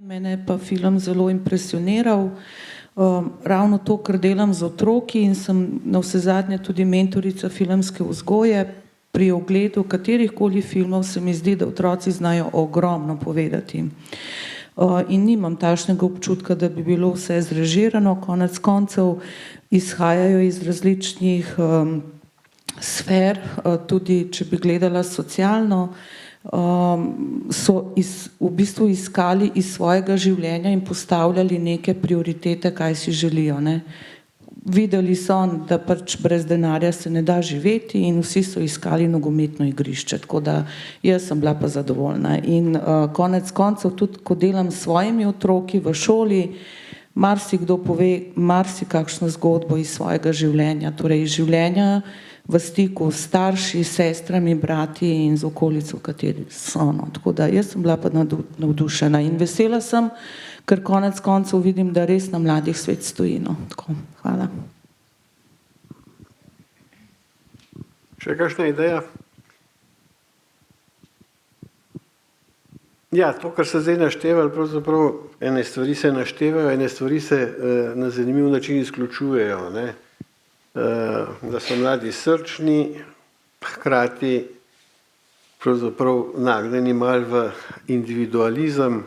Mene je pa film zelo impresioniral, ravno to, ker delam z otroki in sem navsezadnje tudi mentorica filmske vzgoje. Pri ogledu katerihkoli filmov se mi zdi, da otroci znajo ogromno povedati. In nimam takšnega občutka, da bi bilo vse zrežirano, konec koncev izhajajo iz različnih sfer, tudi če bi gledala socialno, so v bistvu iskali iz svojega življenja in postavljali neke prioritete, kaj si želijo, ne. Videli so, da pač brez denarja se ne da živeti in vsi so iskali nogometno igrišče, tako da jaz sem bila pa zadovoljna. In konec koncev tudi, ko delam s svojimi otroki v šoli, marsikdo pove marsikakšno zgodbo iz svojega življenja, torej iz življenja v stiku s starši, sestrami, brati in z okolico, v kateri so, no. Tako da jaz sem bila pa navdušena in vesela sem, ker konec koncev vidim, da res na mladih svet stoji, no. Tako, hvala. Še kakšna ideja? Ja, to, kar se zdaj naštevali, pravzaprav ene stvari se naštevajo, ene stvari se na zanimiv način izključujejo, ne. Da so mladi srčni, hkrati pravzaprav nagnjeni malo v individualizem.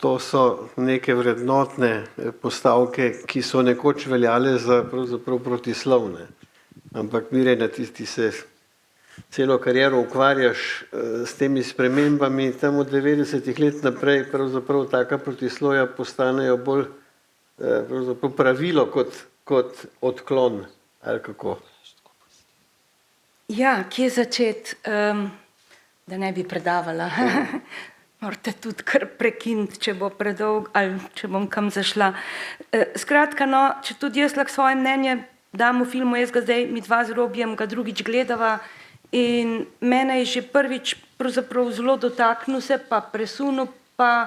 To so neke vrednotne postavke, ki so nekoč veljale za pravzaprav protislovne. Ampak Mirjana, ti se celo kariero ukvarjaš s temi spremembami, tam od 90-ih let naprej pravzaprav taka protislovja postanejo bolj pravzaprav pravilo kot odklon, ali kako? Ja, kje začeti, da ne bi predavala. Morate tudi kar prekiniti, če bo predolg ali če bom kam zašla. Skratka, no, če tudi jaz lahko svoje mnenje dam v filmu, jaz ga zdaj midva z Robijem ga drugič gledava in mene je že prvič pravzaprav zelo dotaknil se, pa presunil, pa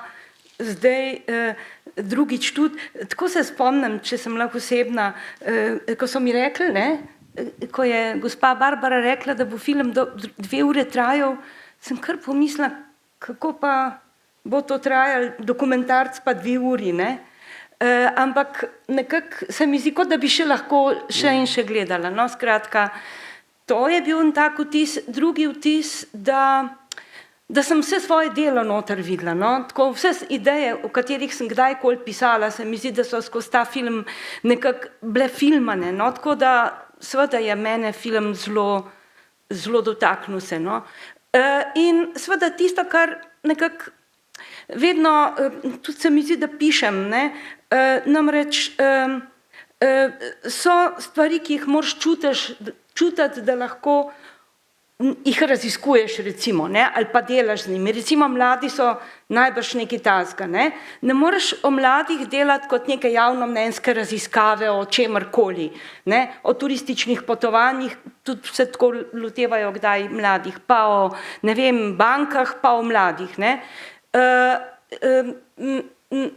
zdaj drugič tudi. Tako se spomnim, če sem lahko osebna, ko so mi rekli, ne, ko je gospa Barbara rekla, da bo film 2 ure trajal, sem kar pomislila, kako pa bo to trajalo, dokumentarc pa 2 uri, ne. Ampak nekako se mi zdi, kot da bi še lahko še in še gledala. No, skratka, to je bil en tak vtis, drugi vtis, da sem vse svoje delo noter videla, no, tako vse ideje, o katerih sem kdajkoli pisala, se mi zdi, da so skozi ta film nekako bile filmane, no, tako da seveda je mene film zelo dotaknil se, no. In seveda tisto, kar nekako vedno, tudi se mi zdi, da pišem, ne, namreč so stvari, ki jih moraš čutiti, da lahko jih raziskuješ, recimo, ne, ali pa delaš z njimi. Recimo, mladi so najbrž nekaj takega, ne. Ne moreš o mladih delati kot neke javnomnenjske raziskave o čemerkoli, ne, o turističnih potovanjih, tudi se tako lotevajo kdaj mladih, pa o, ne vem, bankah, pa o mladih, ne.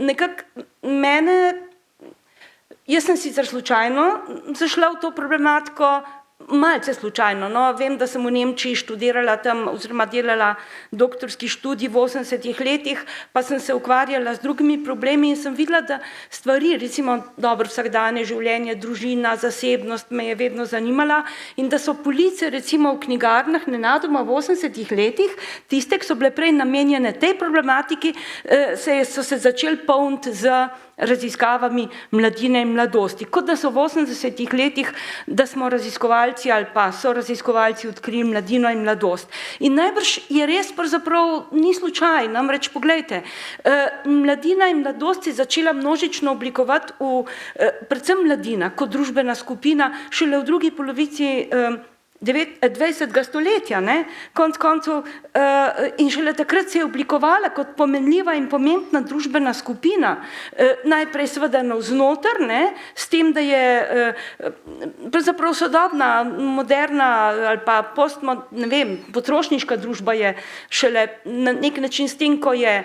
Nekako mene, jaz sem sicer slučajno zašla v to problematiko, malce slučajno, no, vem, da sem v Nemčiji študirala tam oziroma delala doktorski študij v 80-ih letih, pa sem se ukvarjala z drugimi problemi in sem videla, da stvari, recimo dobro vsakdanje življenje, družina, zasebnost me je vedno zanimala in da so police recimo v knjigarnah nenadoma v 80-ih letih, tiste, ki so bile prej namenjene tej problematiki, so se začeli polniti z raziskavami mladine in mladosti. Kot da so v 80-ih letih, da smo raziskovalci ali pa so raziskovalci odkrili mladino in mladost. In najbrž je res pravzaprav ni slučaj, namreč poglejte, mladina in mladost je začela množično oblikovati predvsem mladina kot družbena skupina šele v drugi polovici 20. stoletja, ne, konec koncev, in šele takrat se je oblikovala kot pomenljiva in pomembna družbena skupina, najprej seveda navznoter, ne, s tem, da je pravzaprav sodobna, moderna ali pa ne vem, potrošniška družba je šele na nek način s tem, ko je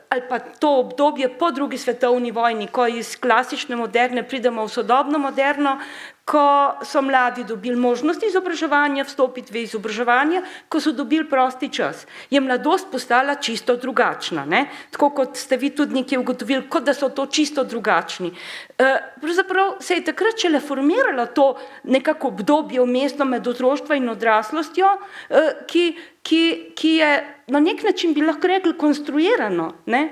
ali pa to obdobje po drugi svetovni vojni, ko iz klasične moderne pridemo v sodobno moderno, ko so mladi dobili možnost izobraževanja, vstopiti v izobraževanje, ko so dobili prosti čas. Je mladost postala čisto drugačna, ne? Tako kot ste vi tudi nekje ugotovili, kot da so to čisto drugačni. Pravzaprav se je takrat šele formiralo to nekako obdobje vmesno med otroštvom in odraslostjo, ki je na nek način bi lahko rekli konstruirano, ne?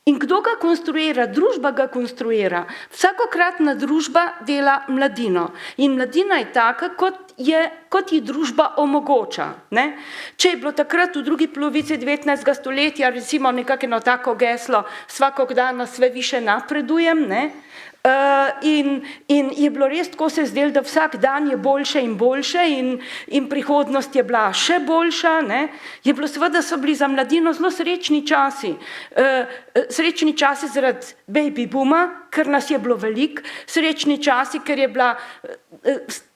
In kdo ga konstruira? Družba ga konstruira. Vsakokratna družba dela mladino. In mladina je taka, kot ji družba omogoča. Ne? Če je bilo takrat v drugi polovici 19. stoletja recimo nekako tako geslo, svakog dana sve više napredujem, ne? In je bilo res tako se zdelo, da vsak dan je boljše in boljše in prihodnost je bila še boljša, ne? Je bilo seveda, so bili za mladino zelo srečni časi. Srečni časi zaradi baby booma, ker nas je bilo veliko, srečni časi, ker je bila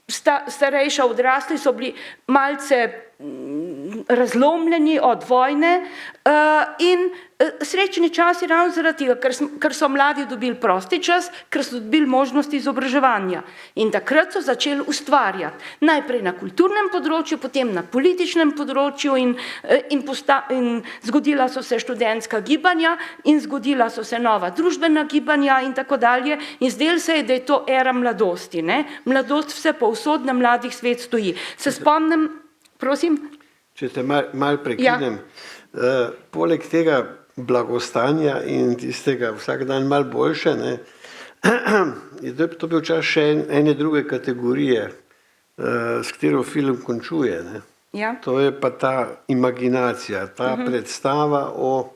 starejša odrasli, so bili malce razlomljeni od vojne in srečni časi ravno zaradi tega, ker so mladi dobili prosti čas, ker so dobili možnost izobraževanja. In takrat so začeli ustvarjati. Najprej na kulturnem področju, potem na političnem področju in zgodila so se študentska gibanja in zgodila so se nova družbena gibanja in tako dalje. In zdelo se je, da je to era mladosti. Ne? Mladost vse povsod na mladih svet stoji. Se spomnim, prosim? Če te mal prekinem, poleg tega blagostanja in tistega vsak dan mal boljše, ne, je to bil čas še ene druge kategorije, s katero film končuje. Ne. Ja. To je pa ta imaginacija, ta predstava o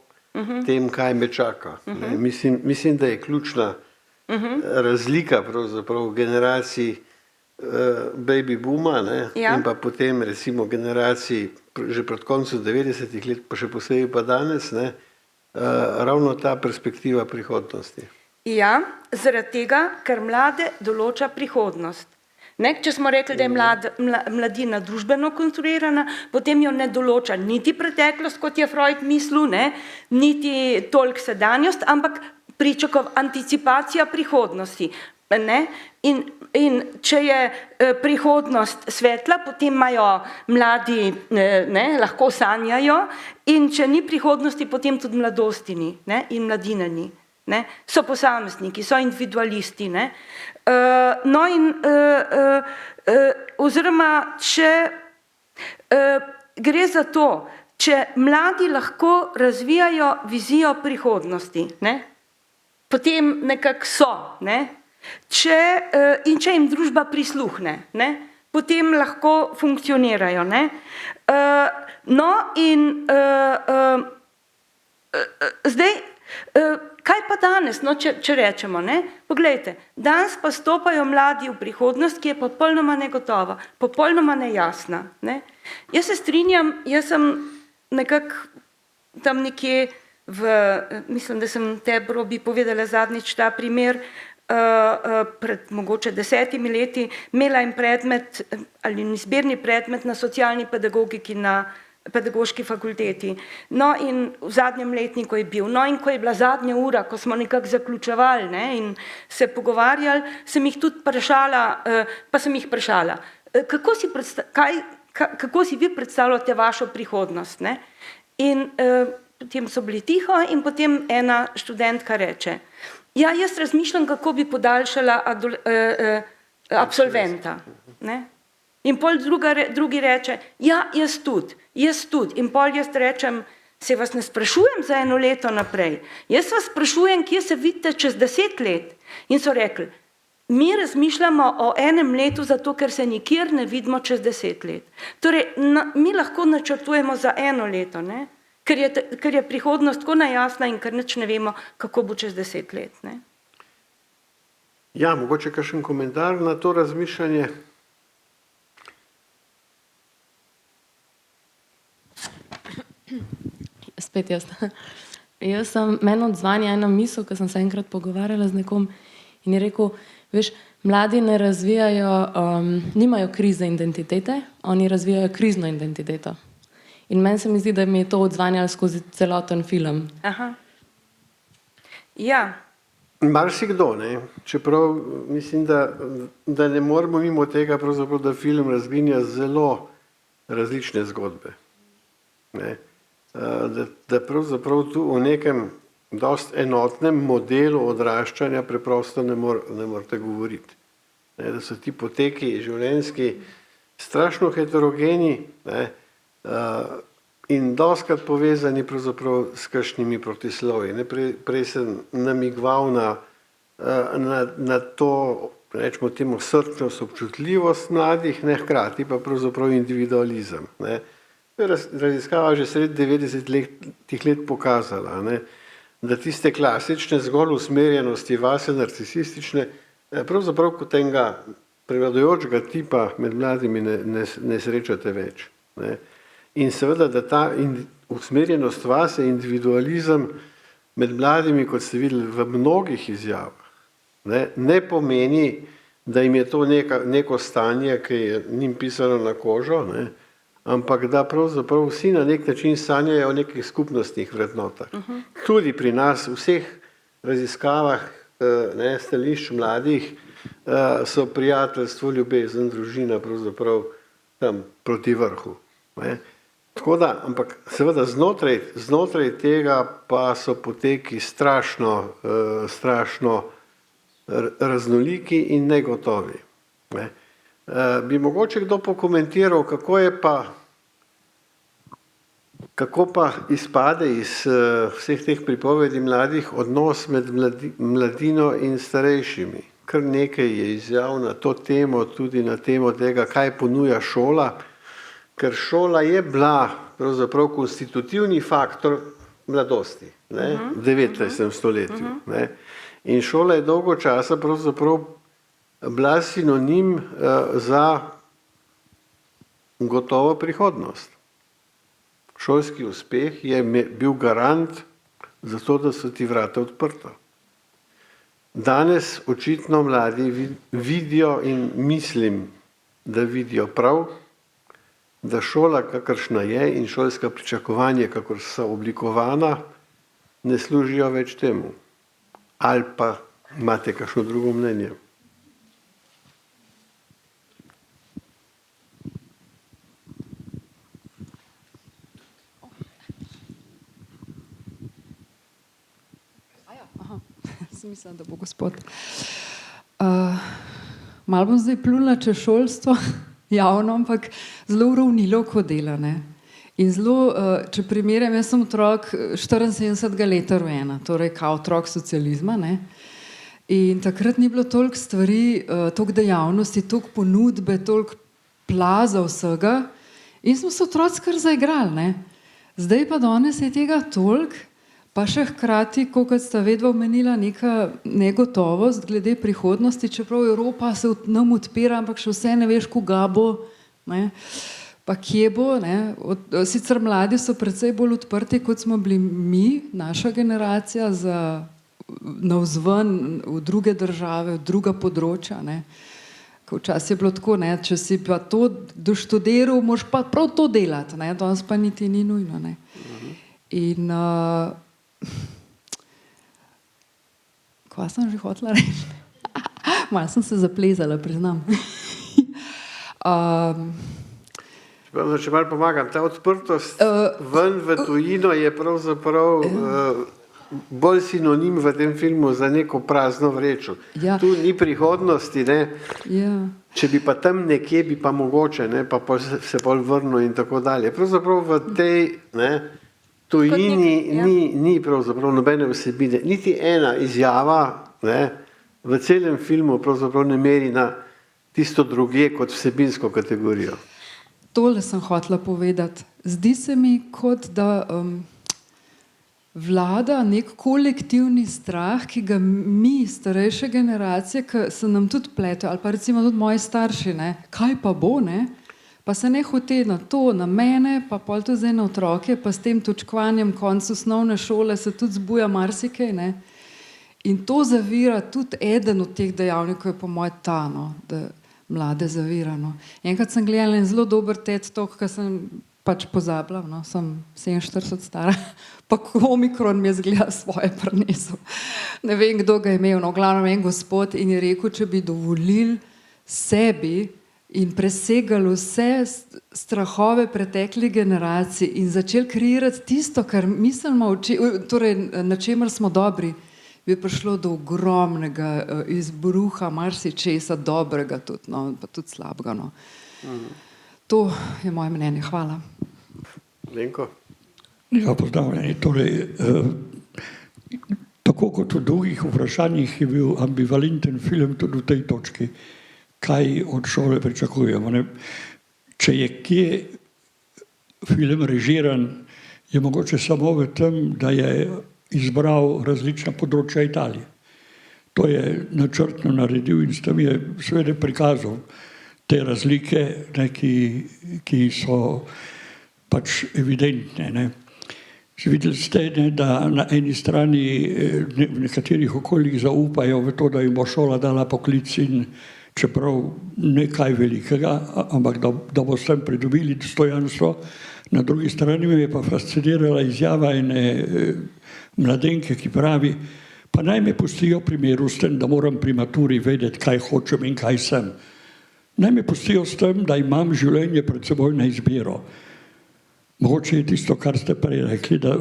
tem, kaj me čaka. Ne. Mislim, da je ključna razlika pravzaprav v generaciji baby booma, ne, ja. In pa potem recimo generaciji že pred koncem 90-ih let, pa še posebej pa danes, ne, ravno ta perspektiva prihodnosti. Ja, zaradi tega, ker mlade določa prihodnost. Ne, če smo rekli, da je mladina družbeno konstruirana, potem jo ne določa niti preteklost, kot je Freud mislil, ne, niti toliko sedanjost, ampak anticipacija prihodnosti. Ne? In če je prihodnost svetla, potem imajo mladi, ne, lahko sanjajo, in če ni prihodnosti, potem tudi mladosti ni, ne, in mladine ni. Ne? So posamezniki, so individualisti. Ne? No in oziroma, če gre za to, če mladi lahko razvijajo vizijo prihodnosti, ne? Potem nekako so, ne? In če jim družba prisluhne, ne, potem lahko funkcionirajo. Ne. No in zdaj, kaj pa danes, no, če rečemo, ne, poglejte, danes pa stopajo mladi v prihodnost, ki je popolnoma negotova, popolnoma nejasna. Ne. Jaz se strinjam, jaz sem nekako tam nekje mislim, da sem tebi bi povedala zadnjič ta primer, pred mogoče 10 leti imela en predmet ali izbirni predmet na socialni pedagogiki na pedagoški fakulteti. No in v zadnjem letniku je bil. No in ko je bila zadnja ura, ko smo nekako zaključevali, ne, in se pogovarjali, sem jih tudi vprašala, kako si vi predstavljate vašo prihodnost. Ne? In potem so bili tiho in potem ena študentka reče, ja, jaz razmišljam, kako bi podaljšala absolventa. Ne? In pol drugi reče, ja, jaz tudi. In pol jaz rečem, se vas ne sprašujem za 1 leto naprej. Jaz vas sprašujem, kje se vidite čez 10 let. In so rekli, mi razmišljamo o 1 letu, zato ker se nikjer ne vidimo čez 10 let. Torej, mi lahko načrtujemo za 1 leto, ne? Ker je prihodnost tako nejasna in ker nič ne vemo, kako bo čez 10 let. Ne? Ja, mogoče kakšen komentar na to razmišljanje? Spet jaz. Meni odzvanja ena misel, ko sem se enkrat pogovarjala z nekom in je rekel, veš, mladi ne razvijajo, nimajo krize identitete, oni razvijajo krizno identiteto. In meni se mi zdi, da mi je to odzvanjalo skozi celoten film. Aha. Ja, Marsikdo, ne? Čeprav mislim, da ne moremo mimo tega, da film razgrinja zelo različne zgodbe. Ne? Da pravzaprav tu o nekem dost enotnem modelu odraščanja preprosto ne morete govoriti. Ne? Da so ti poteki življenjski strašno heterogeni, ne? In dostkrat povezani pravzaprav s kakšnimi protislovi. Prej sem namigval na to, rečemo temu, srčnost, občutljivost mladih, ne, hkrati pa pravzaprav individualizem. Ne. Raziskava že sredi 90-ih let pokazala, ne, da tiste klasične zgolj usmerjenosti vase narcisistične, pravzaprav kot enega prevladujočega tipa med mladimi ne srečate več. Ne. In seveda, da ta usmerjenost vase, individualizem med mladimi, kot ste videli v mnogih izjavah, ne pomeni, da jim je to neko stanje, ki je njim pisano na kožo, ne, ampak da pravzaprav vsi na nek način sanjajo o nekih skupnostnih vrednotah. Tudi pri nas, v vseh raziskavah, ne, stališč mladih, so prijateljstvo, ljubezen, družina pravzaprav tam proti vrhu. Ne. Tako da, ampak seveda znotraj tega pa so poteki strašno raznoliki in negotovi. Ne. Bi mogoče kdo pokomentiral, kako pa izpade iz vseh teh pripovedi mladih odnos med mladino in starejšimi. Kar nekaj je izjav na to temo, tudi na temo tega, kaj ponuja šola, ker šola je bila pravzaprav konstitutivni faktor mladosti, ne, v 19. stoletju. Ne. In šola je dolgo časa pravzaprav bila sinonim za gotovo prihodnost. Šolski uspeh je bil garant za to, da so ti vrata odprta. Danes očitno mladi vidijo in mislim, da vidijo prav, da šola, kakršna je, in šolska pričakovanja, kakor so oblikovana, ne služijo več temu. Ali pa imate kakšno drugo mnenje? Mislim, da bo gospod. Malo bom zdaj plula čez šolstvo, javno, ampak zelo uravnilo, ko dela. Ne? In zelo, če primerjam, jaz sem otrok 74. leta rojena, torej kao otrok socializma. Ne? In takrat ni bilo toliko stvari, toliko dejavnosti, toliko ponudbe, toliko plaza vsega. In smo se otroci kar zaigrali. Ne? Zdaj pa danes je tega toliko, pa še hkrati, kot sta vedva omenila, neka negotovost glede prihodnosti, čeprav Evropa se nam odpira, ampak še vse ne veš, koga bo, ne, pa kje bo. Ne. Sicer mladi so precej bolj odprti, kot smo bili mi, naša generacija, za navzven, v druge države, v druga področja. Ne. Včasih je bilo tako, ne, če si pa to doštudiral, moraš pa prav to delati, ne, danes pa niti ni nujno. Ne. In kaj sem že hotela reči? Malo sem se zaplezala, priznam. Če malo pomagam, ta odprtost ven v tujino je pravzaprav bolj sinonim v tem filmu za neko prazno vrečo. Ja. Tu ni prihodnosti, ne? Ja. Če bi pa tam nekje, bi pa mogoče, ne? Pa se bolj vrnil in tako dalje. Pravzaprav v tej, ne, tujini ni pravzaprav nobene vsebine. Niti ena izjava, ne, v celem filmu pravzaprav ne meri na tisto drugje kot vsebinsko kategorijo. Tole sem hotela povedati. Zdi se mi, kot da vlada nek kolektivni strah, ki ga mi, starejše generacije, ki se nam tudi pletejo, ali pa recimo tudi moji starši, ne, kaj pa bo, ne? Pa se ne hote na to, na mene, pa pol to zdaj na otroke, pa s tem točkovanjem konc osnovne šole se tudi zbuja marsikaj. Ne? In to zavira tudi eden od teh dejavnikov, je po moje ta, no, da mlade zavira. No. Enkrat sem gledala en zelo dober TED Talk, ki sem pač pozabila, no, sem 47 stara, pa omikron mi je zgleda svoje prinesel. Ne vem, kdo ga je imel, no, glavno en gospod in je rekel, če bi dovolili sebi in presegali vse strahove preteklih generacij in začeli kreirati tisto, kar mislimo, torej na čemer smo dobri, bi prišlo do ogromnega izbruha, marsičesa dobrega tudi, no, pa tudi slabega, no. To je moje mnenje. Hvala. Lenko? Ja, pozdravljeni. Torej, tako kot v drugih vprašanjih je bil ambivalenten film tudi v tej točki, kaj od šole pričakujemo. Ne? Če je kje film režiran, je mogoče samo v tem, da je izbral različna področja Italije. To je načrtno naredil in s tem je seveda prikazal te razlike, ne, ki so pač evidentne. Ne. Videli ste, ne, da na eni strani v nekaterih okoljih zaupajo v to, da jim bo šola dala poklic in čeprav nekaj velikega, ampak da bo s tem pridobili dostojanstvo. Na drugi strani me je pa fascinirala izjava ene mladenke, ki pravi, pa naj me pustijo pri miru s tem, da moram pri maturi vedeti, kaj hočem in kaj sem. Naj me pustijo s tem, da imam življenje pred seboj na izbiro. Mogoče je tisto, kar ste prej rekli, da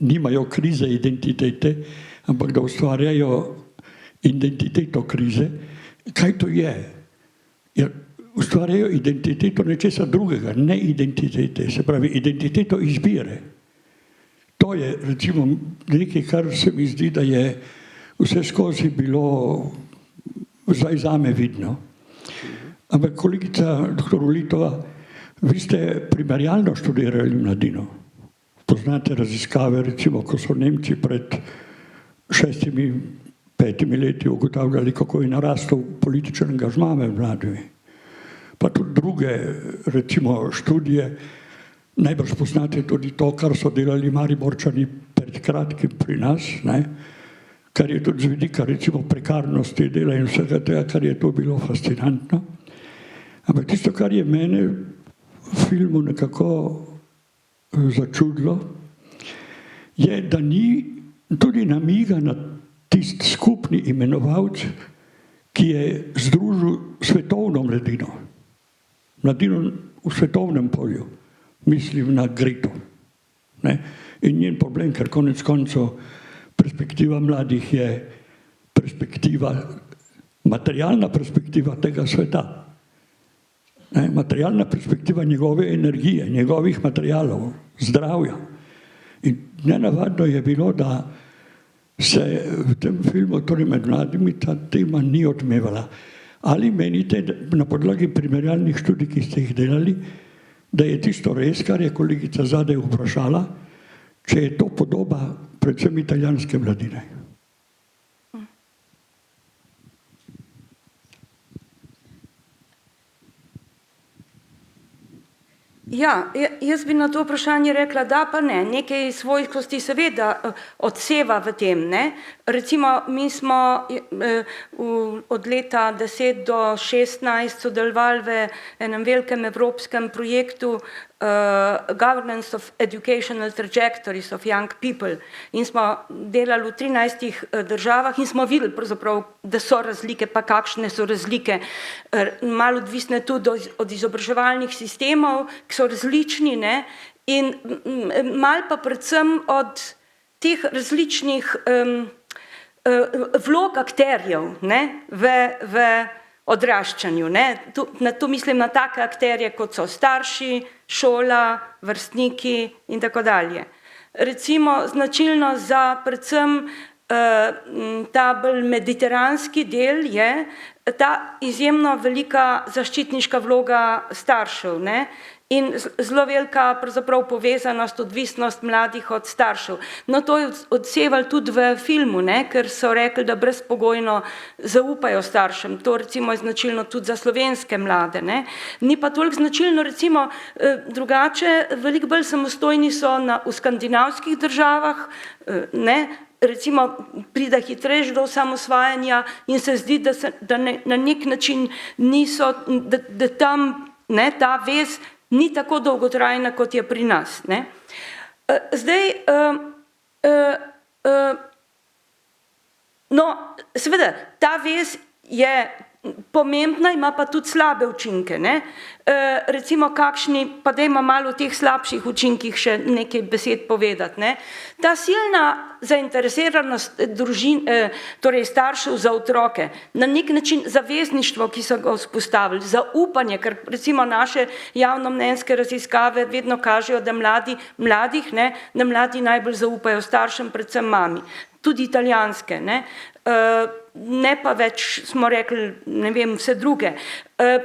nimajo krize identitete, ampak da ustvarjajo identiteto krize. Kaj to je? Ustvarjajo identiteto nečesa drugega, ne identitete, se pravi identiteto izbire. To je recimo nekaj, kar se mi zdi, da je vse skozi bilo zdaj zame vidno. Ampak kolegica dr. Ulitova, vi ste primerjalno študirali mladino. Poznate raziskave, recimo, ko so Nemci pred 6-5 leti ugotavljali, kako je narastel političen angažma med mladimi. Pa tudi druge, recimo, študije, najbrž poznate tudi to, kar so delali Mariborčani pred kratkim pri nas, ne? Kar je tudi z vidika, recimo, prekarnosti dela in vsega tega, kar je to bilo fascinantno. Ampak tisto, kar je mene v filmu nekako začudilo, je, da ni tudi namiga na tisti skupni imenovalec, ki je združil svetovno mladino. Mladino v svetovnem polju. Mislim na Greto. Ne? In njen problem, ker konec koncev perspektiva mladih je perspektiva, materialna perspektiva tega sveta. Ne? Materialna perspektiva njegove energije, njegovih materialov, zdravja. In nenavadno je bilo, da se v tem filmu, torej med mladimi, ta tema ni odmevala. Ali menite, na podlagi primerjalnih študij, ki ste jih delali, da je tisto res, kar je kolegica zadaj vprašala, če je to podoba predvsem italijanske mladine? Ja, jaz bi na to vprašanje rekla, da pa ne. Nekaj svojskosti seveda odseva v tem. Ne? Recimo, mi smo od leta 10 do 16 sodelovali v enem velikem evropskem projektu Governance of Educational Trajectories of Young People. In smo delali v 13 državah in smo videli pravzaprav, da so razlike, pa kakšne so razlike. Malo odvisne tudi od izobraževalnih sistemov, ki so različni, ne? In malo pa predvsem od teh različnih vlog akterjev, ne? V odraščanju. Ne? Tu mislim na take akterje, kot so starši, šola, vrstniki in tako dalje. Recimo značilno za predvsem ta bolj mediteranski del je ta izjemno velika zaščitniška vloga staršev, ne? In zelo velika pravzaprav povezanost, odvisnost mladih od staršev. No, to je odsevalo tudi v filmu, ne? Ker so rekli, da brezpogojno zaupajo staršem. To recimo je značilno tudi za slovenske mlade. Ne? Ni pa toliko značilno, recimo drugače, veliko bolj samostojni so v skandinavskih državah, ne? Recimo pride hitreje do osamosvajanja in se zdi, da na nek način niso, da tam, ne, ta vez ni tako dolgotrajna, kot je pri nas. Ne? Zdaj, no, seveda, ta vez je pomembna, ima pa tudi slabe učinke. Ne? Recimo kakšni, pa dajmo malo o teh slabših učinkih še nekaj besed povedati. Ne? Ta silna zainteresiranost torej staršev za otroke, na nek način zavezništvo, ki so ga vzpostavili, zaupanje, ker recimo naše javnomnenjske raziskave vedno kažejo, da da mladi najbolj zaupajo staršem, predvsem mami, tudi italijanske, ne pa več, smo rekli, ne vem, vse druge.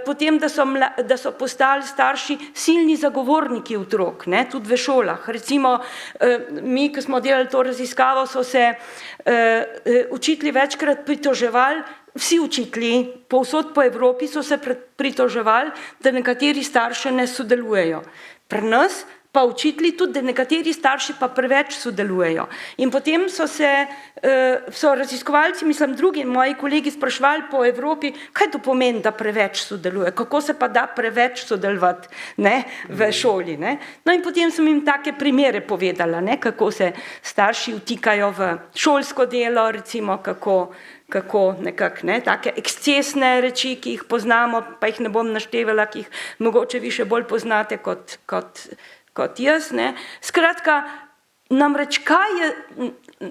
Potem, da so postali starši silni zagovorniki otrok, tudi v šolah. Recimo, mi, ko smo delali to raziskavo, so se učitelji večkrat pritoževali, vsi učitelji povsod po Evropi so se pritoževali, da nekateri starši ne sodelujejo. Pri nas pa učitelji tudi, da nekateri starši pa preveč sodelujejo. In potem so raziskovalci, mislim, drugi moji kolegi spraševali po Evropi, kaj to pomeni, da preveč sodeluje, kako se pa da preveč sodelovati v šoli. No in potem sem jim take primere povedala, kako se starši vtikajo v šolsko delo, recimo kako nekako, take ekscesne reči, ki jih poznamo, pa jih ne bom naštevala, ki jih mogoče vi še bolj poznate kot jaz. Skratka, namreč kaj je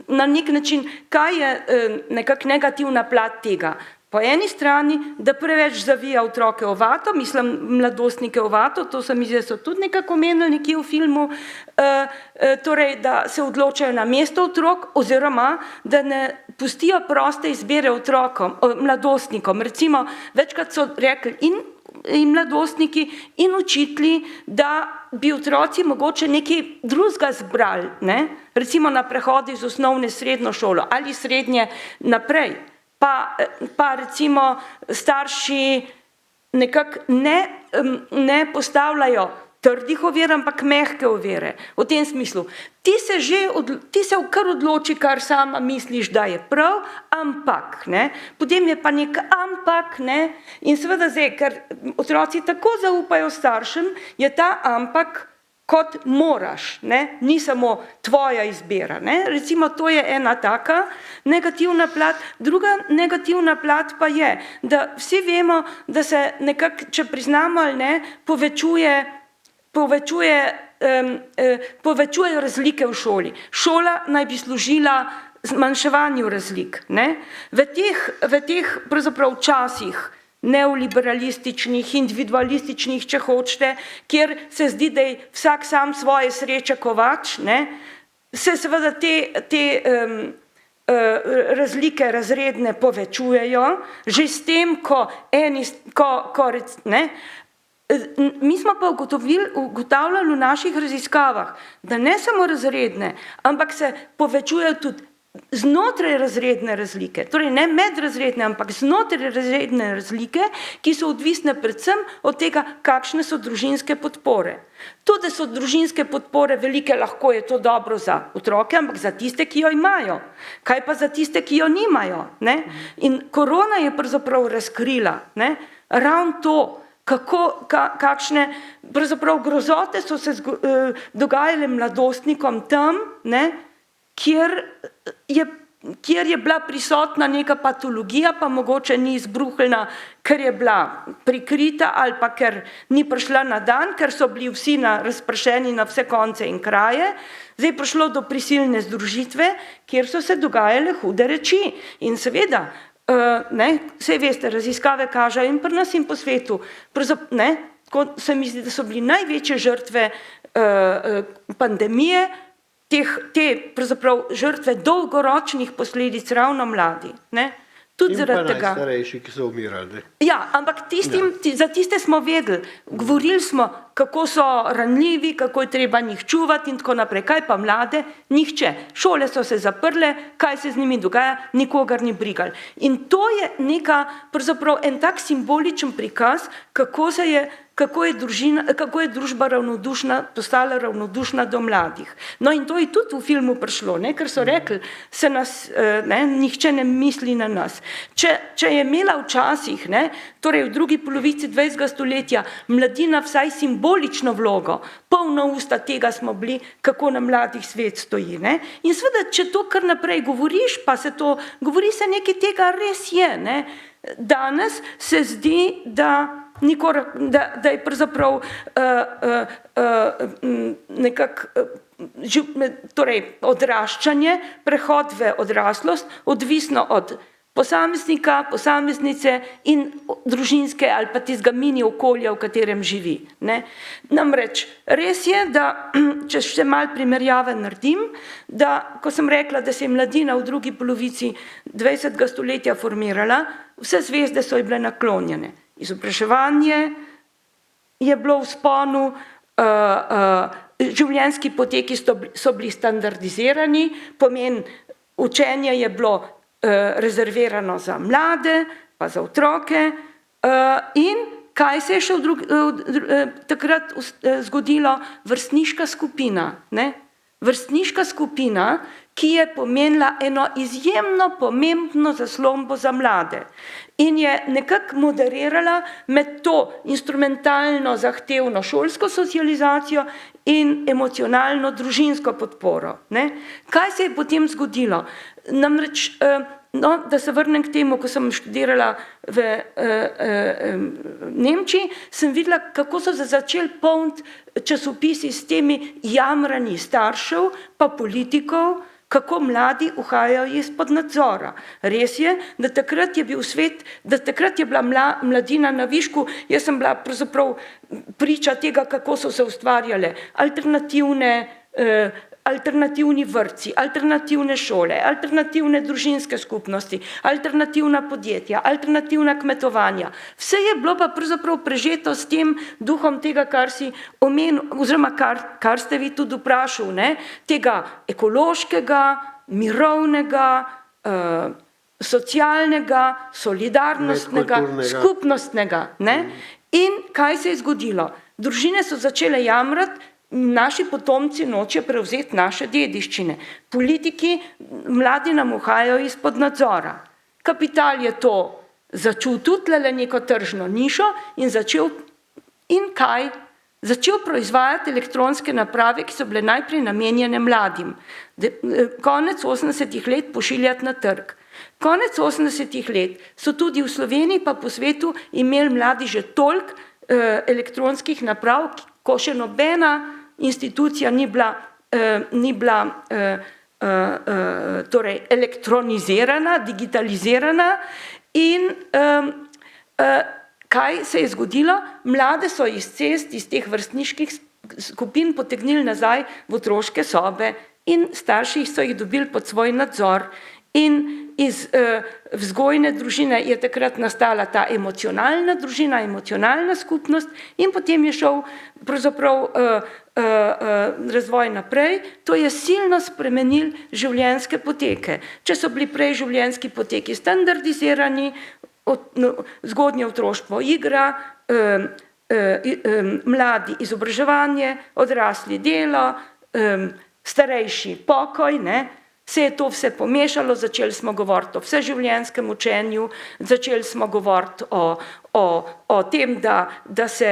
na nek način, kaj je nekako negativna plat tega? Po eni strani, da preveč zavija otroke v vato, mislim mladostnike v vato, to se mi zdi, so tudi nekako omenili nekje v filmu, torej, da se odločajo na mesto otrok, oziroma, da ne pustijo proste izbire mladostnikom. Recimo, večkrat so rekli in mladostniki in učitelji, da bi otroci mogoče nekaj drugega zbrali, recimo na prehodi iz osnovne srednjo šolo ali srednje naprej. Pa recimo starši nekako ne postavljajo trdih ovir, ampak mehke ovire. V tem smislu, ti se kar odloči, kar sama misliš, da je prav, ampak, potem je pa nek ampak, in seveda zdaj, ker otroci tako zaupajo staršem, je ta ampak kot moraš, ni samo tvoja izbira. Recimo, to je ena taka negativna plat. Druga negativna plat pa je, da vsi vemo, da se nekako, če priznamo ali ne, povečujejo razlike v šoli. Šola naj bi služila zmanjševanju razlik. V teh pravzaprav časih neoliberalističnih, individualističnih, če hočete, kjer se zdi, da je vsak sam svoje sreče kovač, se seveda te razlike razredne povečujejo, že s tem, mi smo pa ugotavljali v naših raziskavah, da ne samo razredne, ampak se povečujejo tudi znotraj razredne razlike, torej ne medrazredne, ampak znotraj razredne razlike, ki so odvisne predvsem od tega, kakšne so družinske podpore. To, da so družinske podpore velike, lahko je to dobro za otroke, ampak za tiste, ki jo imajo. Kaj pa za tiste, ki jo nimajo? In korona je pravzaprav razkrila ravno to, kakšne pravzaprav grozote so se dogajale mladostnikom tam, kjer je bila prisotna neka patologija, pa mogoče ni izbruhnila, ker je bila prikrita ali pa ker ni prišla na dan, ker so bili vsi razpršeni na vse konce in kraje. Zdaj je prišlo do prisilne združitve, kjer so se dogajale hude reči. In seveda, saj veste, raziskave kažejo in pri nas in po svetu, se mi zdi, da so bili največje žrtve pandemije, te pravzaprav žrtve dolgoročnih posledic ravno mladi. Tudi zaradi tega. In pa najstarejši, ki so umirali. Ja, ampak za tiste smo vedeli, govorili smo, kako so ranljivi, kako je treba njih čuvati in tako naprej. Kaj pa mlade? Nihče. Šole so se zaprle, kaj se z njimi dogaja, nikogar ni brigal. In to je pravzaprav en tak simboličen prikaz, kako se je kako je družba postala ravnodušna do mladih. No in to je tudi v filmu prišlo, ne? Ker so rekli, se nas, nihče ne misli na nas. Če je imela včasih, ne, torej v drugi polovici 20. stoletja, mladina vsaj simbolično vlogo, polna usta tega smo bili, kako na mladih svet stoji. Ne? In seveda, če to kar naprej govoriš, pa govori se nekaj tega res je. Ne? Danes se zdi, da je pravzaprav torej odraščanje, prehod v odraslost, odvisno od posameznika, posameznice in družinske ali pa tistega mini okolja, v katerem živi. Ne? Namreč, res je, da, če še malo primerjave naredim, da, ko sem rekla, da se je mladina v drugi polovici 20. stoletja formirala, vse zvezde so ji bile naklonjene. Izobraževanje je bilo v vzponu, življenjski poteki so bili standardizirani, pomen učenja je bilo rezervirano za mlade, pa za otroke in kaj se je še takrat zgodilo? Vrstniška skupina. Ne? Vrstniška skupina, ki je pomenila eno izjemno pomembno zaslombo za mlade in je nekako moderirala med to instrumentalno zahtevno šolsko socializacijo in emocionalno družinsko podporo. Ne? Kaj se je potem zgodilo? Namreč, da se vrnem k temu, ko sem študirala v Nemčiji, sem videla, kako so se začeli polniti časopisi s temi jamranji staršev pa politikov, kako mladi uhajajo izpod nadzora. Res je, da takrat je bil svet, da takrat je bila mladina na višku, jaz sem bila pravzaprav priča tega, kako so se ustvarjale alternativni vrtci, alternativne šole, alternativne družinske skupnosti, alternativna podjetja, alternativna kmetovanja. Vse je bilo pa pravzaprav prežeto s tem duhom tega, kar si omenil, oziroma kar ste vi tudi vprašal, ne? Tega ekološkega, mirovnega, socialnega, solidarnostnega, skupnostnega. Ne? In kaj se je zgodilo? Družine so začele jamrati, naši potomci nočejo prevzeti naše dediščine. Politiki, mladi nam uhajajo izpod nadzora. Kapital je to začutil, tlele neko tržno nišo in začel proizvajati elektronske naprave, ki so bile najprej namenjene mladim. Konec 80-ih let pošiljati na trg. Konec 80-ih let so tudi v Sloveniji pa po svetu imeli mladi že toliko elektronskih naprav, ko še nobena institucija ni bila torej elektronizirana, digitalizirana in kaj se je zgodilo? Mlade so iz cest, iz teh vrstniških skupin potegnili nazaj v otroške sobe in starši so jih dobili pod svoj nadzor. In iz vzgojne družine je takrat nastala ta emocionalna družina, emocionalna skupnost in potem je šel pravzaprav razvoj naprej. To je silno spremenil življenjske poteke. Če so bili prej življenjski poteki standardizirani, zgodnje otroštvo igra, mladi izobraževanje, odrasli delo, starejši pokoj, ne? Se je to vse pomešalo, začeli smo govoriti o vseživljenjskem učenju, začeli smo govoriti o tem, da se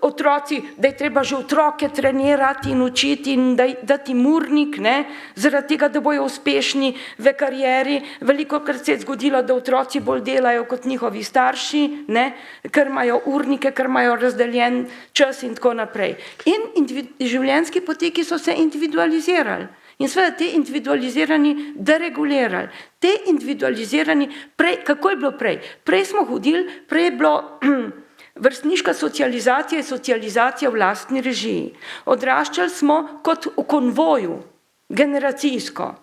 otroci, da je treba že otroke trenirati in učiti in dati urnik, ne, zaradi tega, da bojo uspešni v karieri. Velikokrat se je zgodilo, da otroci bolj delajo kot njihovi starši, ne, ker imajo urnike, ker imajo razdeljen čas in tako naprej. In življenjski poteki so se individualizirali. In seveda te individualizirani deregulirali. Te individualizirani, kako je bilo prej? Prej smo hodili, prej je bilo vrstniška socializacija in socializacija v lastni režiji. Odraščali smo kot v konvoju, generacijsko.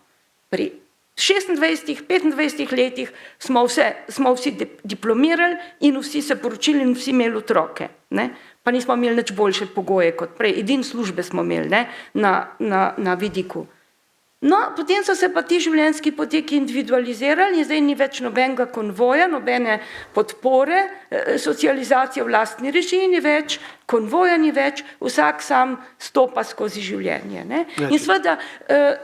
Pri 26, 25 letih smo vsi diplomirali in vsi se poročili in vsi imeli otroke. Ne? Pa nismo imeli nič boljše pogoje kot prej. Edin službe smo imeli, ne? Na vidiku. No, potem so se pa ti življenjski poteki individualizirali in zdaj ni več nobenega konvoja, nobene podpore, socializacije v lastni režiji ni več, konvoja ni več, vsak sam stopa skozi življenje. Ne? In seveda,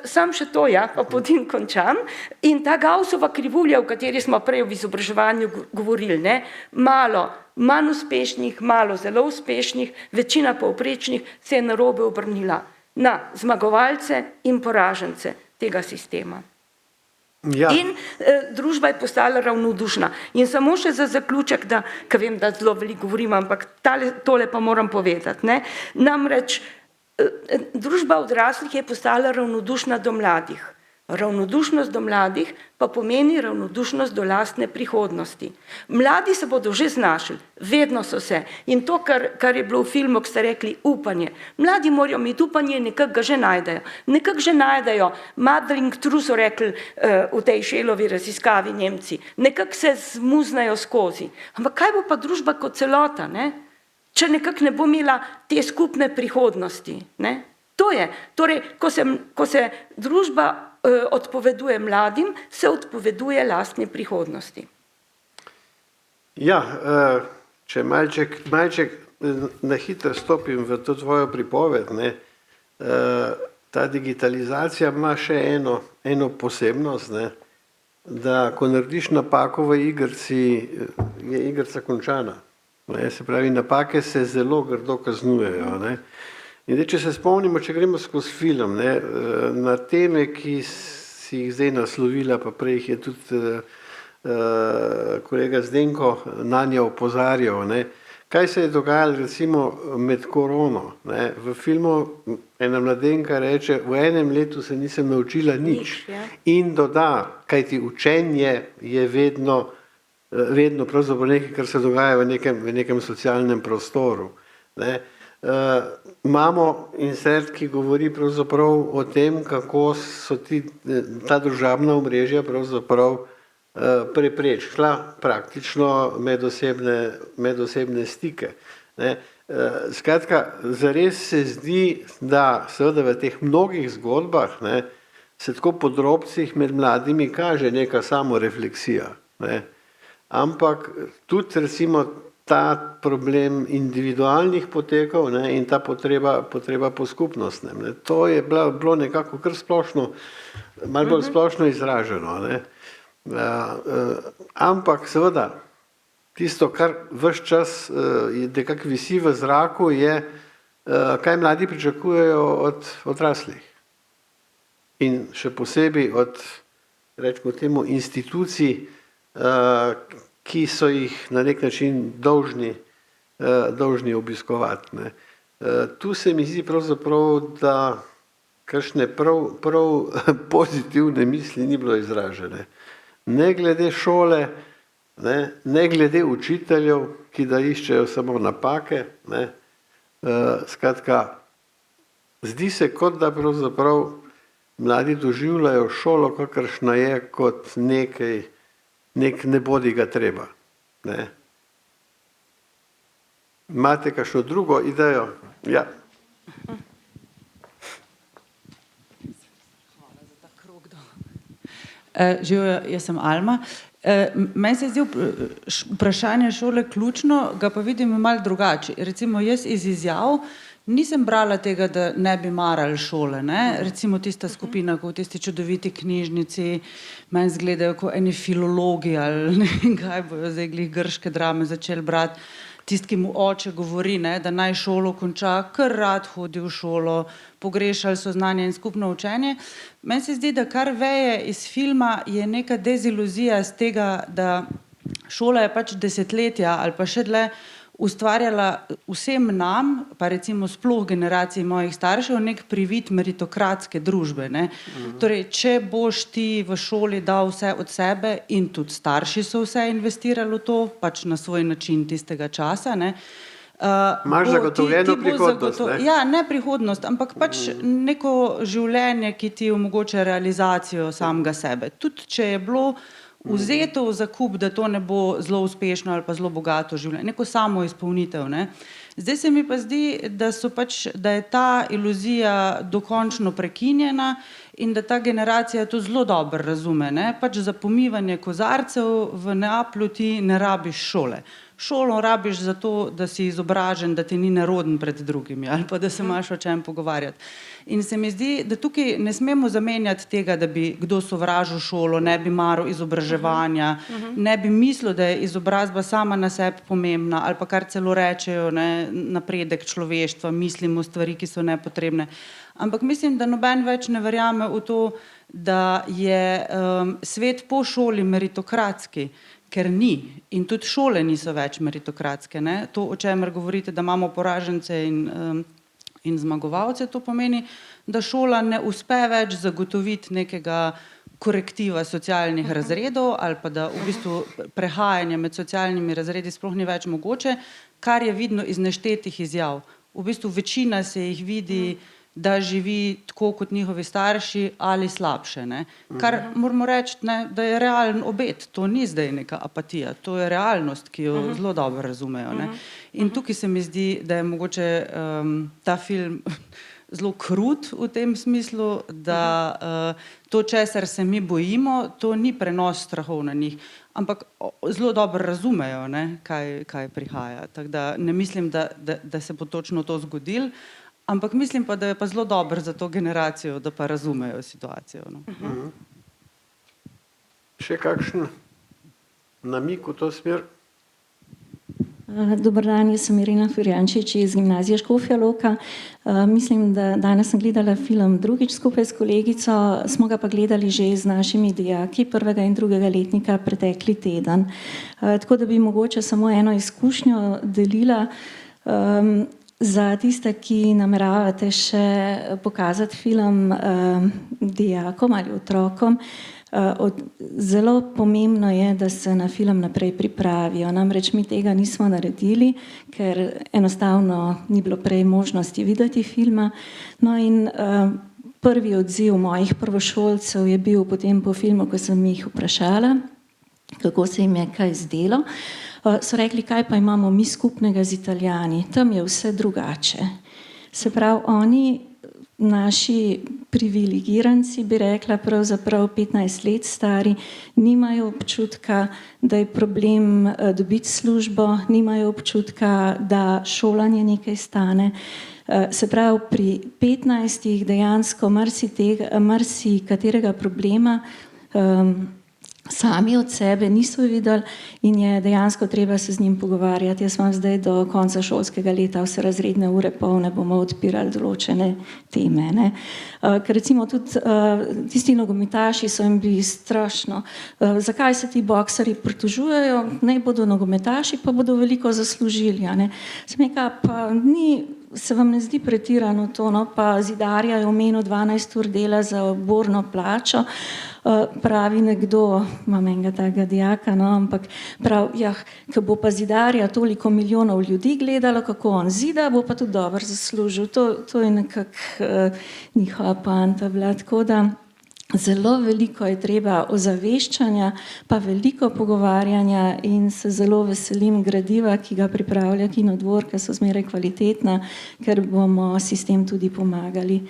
sam še to, ja, pa potem končam, in ta Gaussova krivulja, o kateri smo prej v izobraževanju govorili, ne? Malo manj uspešnih, malo zelo uspešnih, večina povprečnih se je narobe obrnila na zmagovalce in poražence tega sistema. Ja. In družba je postala ravnodušna. In samo še za zaključek, da, ker vem, da zelo veliko govorim, ampak tole pa moram povedati. Ne? Namreč, družba odraslih je postala ravnodušna do mladih. Ravnodušnost do mladih pa pomeni ravnodušnost do lastne prihodnosti. Mladi se bodo že znašli, vedno so se. In to, kar je bilo v filmu, ko ste rekli upanje. Mladi morajo imeti upanje in nekako ga že najdejo. Nekako že najdejo. Madling True so rekli v tej Šelovi raziskavi Nemci. Nekako se zmuznajo skozi. Ampak kaj bo pa družba kot celota, ne? Če nekako ne bo imela te skupne prihodnosti. Ne? To je. Torej, ko se družba odpoveduje mladim, se odpoveduje lastni prihodnosti. Ja, če malček na hitro stopim v to tvojo pripoved, ne, ta digitalizacija ima še eno posebnost, ne, da ko narediš napako v igrici, je igrica končana. Ne, se pravi, napake se zelo grdo kaznujejo. Ne. In če se spomnimo, če gremo skozi film, ne, na teme, ki si jih zdaj naslovila, pa prej jih je tudi kolega Zdenko na nje opozarjal, ne, kaj se je dogajalo recimo med korono. Ne. V filmu ena mladenka reče, v enem letu se nisem naučila nič. In doda, kajti učenje je vedno pravzaprav nekaj, kar se dogaja v nekem socialnem prostoru. Ne. Imamo insert, ki govori pravzaprav o tem, kako so ta družabna omrežja pravzaprav preprečila praktično medosebne stike. Ne. Skratka, zares se zdi, da seveda v teh mnogih zgodbah, ne, se tako po drobcih med mladimi kaže neka samorefleksija. Ne. Ampak tudi recimo ta problem individualnih potekov, ne, in ta potreba po skupnostnem. Ne. To je bilo nekako kar splošno, malo bolj splošno izraženo. Ne. Ampak seveda, tisto, kar ves čas nekako visi v zraku, je, kaj mladi pričakujejo od odraslih. In še posebej od, rečemo temu, institucij, ki so jih na nek način dolžni obiskovati. Ne. Tu se mi zdi pravzaprav, da kakšne prav pozitivne misli ni bilo izražene. Ne glede šole, ne glede učiteljev, ki da iščejo samo napake. Ne. Skratka, zdi se, kot da pravzaprav mladi doživljajo šolo, kakršna je, kot nek ne bodi ga treba. Ne. Imate kakšno drugo idejo? Ja. Živijo, jaz sem Alma. Meni se zdi vprašanje šole ključno, ga pa vidim malo drugače. Recimo jaz iz izjav nisem brala tega, da ne bi marali šole. Ne? Recimo tista skupina, ko v tisti čudoviti knjižnici meni izgledajo kot eni filologi ali ne vem kaj bojo zdaj glih grške drame začeli brati. Tisti, ki mu oče govori, ne, da naj šolo konča, kar rad hodi v šolo, pogrešali so znanje in skupno učenje. Meni se zdi, da kar veje iz filma je neka deziluzija z tega, da šola je pač desetletja ali pa še dlje ustvarjala vsem nam, pa recimo sploh generaciji mojih staršev, nek privid meritokratske družbe. Ne. Torej, če boš ti v šoli dal vse od sebe in tudi starši so vse investirali v to, pač na svoj način tistega časa, ne. Imaš zagotovljeno prihodnost, ne? Ja, ne prihodnost, ampak pač neko življenje, ki ti omogoča realizacijo samega sebe. Tudi če je bilo vzeto v zakup, da to ne bo zelo uspešno ali pa zelo bogato življenje, neko samo izpolnitev. Ne? Zdaj se mi pa zdi, da je ta iluzija dokončno prekinjena in da ta generacija to zelo dobro razume. Ne? Pač za pomivanje kozarcev v Neaplju ti ne rabiš šole. Šolo rabiš zato, da si izobražen, da ti ni neroden pred drugimi ali pa da se imaš o čem pogovarjati. In se mi zdi, da tukaj ne smemo zamenjati tega, da bi kdo sovražil šolo, ne bi maral izobraževanja, ne bi mislil, da je izobrazba sama na sebi pomembna ali pa kar celo rečejo, ne, napredek človeštva, mislimo stvari, ki so nepotrebne. Ampak mislim, da noben več ne verjame v to, da je svet po šoli meritokratski, ker ni. In tudi šole niso več meritokratske. Ne? To, o čemer govorite, da imamo poražence in zmagovalce, to pomeni, da šola ne uspe več zagotoviti nekega korektiva socialnih razredov ali pa da v bistvu prehajanje med socialnimi razredi sploh ni več mogoče, kar je vidno iz neštetih izjav. V bistvu večina se jih vidi, da živi tako kot njihovi starši ali slabše. Ne? Kar moramo reči, ne, da je realen obet. To ni zdaj neka apatija, to je realnost, ki jo zelo dobro razumejo. Ne? In tukaj se mi zdi, da je mogoče ta film zelo krut v tem smislu, da to, česar se mi bojimo, to ni prenos strahov na njih, ampak zelo dobro razumejo, ne, kaj prihaja. Tako da ne mislim, da se bo točno to zgodilo, ampak mislim pa, da je pa zelo dobro za to generacijo, da pa razumejo situacijo. No. Še kakšen namik v to smer? Dober dan, jaz sem Irena Furjančič iz Gimnazije Škofja Loka. Mislim, da danes sem gledala film drugič skupaj s kolegico, smo ga pa gledali že z našimi dijaki 1. in 2. letnika pretekli teden. Tako da bi mogoče samo eno izkušnjo delila. Za tiste, ki nameravate še pokazati film dijakom ali otrokom, zelo pomembno je, da se na film naprej pripravijo. Namreč mi tega nismo naredili, ker enostavno ni bilo prej možnosti videti filma. No in prvi odziv mojih prvošolcev je bil potem po filmu, ko sem jih vprašala, kako se jim je kaj zdelo. So rekli, kaj pa imamo mi skupnega z Italijani, tam je vse drugače. Se pravi, oni, naši privilegiranci, bi rekla, pravzaprav 15 let stari, nimajo občutka, da je problem dobiti službo, nimajo občutka, da šolanje nekaj stane. Se pravi, pri 15 dejansko marsikaterega problema sami od sebe niso videli in je dejansko treba se z njim pogovarjati. Jaz imam zdaj do konca šolskega leta vse razredne ure polne, bomo odpirali določene teme. Ne? Ker recimo tudi tisti nogometaši so jim bili strašno. Zakaj se ti boksari pritožujejo? Naj bodo nogometaši, pa bodo veliko zaslužili. Ne? Pa ni, se vam ne zdi pretirano to, no? Pa Zidarja je omenil 12 ur dela za borno plačo. Pravi nekdo, imam enega takega dijaka, no, ampak pravi, ko bo pa Zidarja toliko milijonov ljudi gledalo, kako on zida, bo pa tudi dobro zaslužil. To je nekako njihova poanta bila. Tako da zelo veliko je treba ozaveščanja, pa veliko pogovarjanja in se zelo veselim gradiva, ki ga pripravlja Kinodvor, ker so zmeraj kvalitetna, ker bomo si s tem tudi pomagali.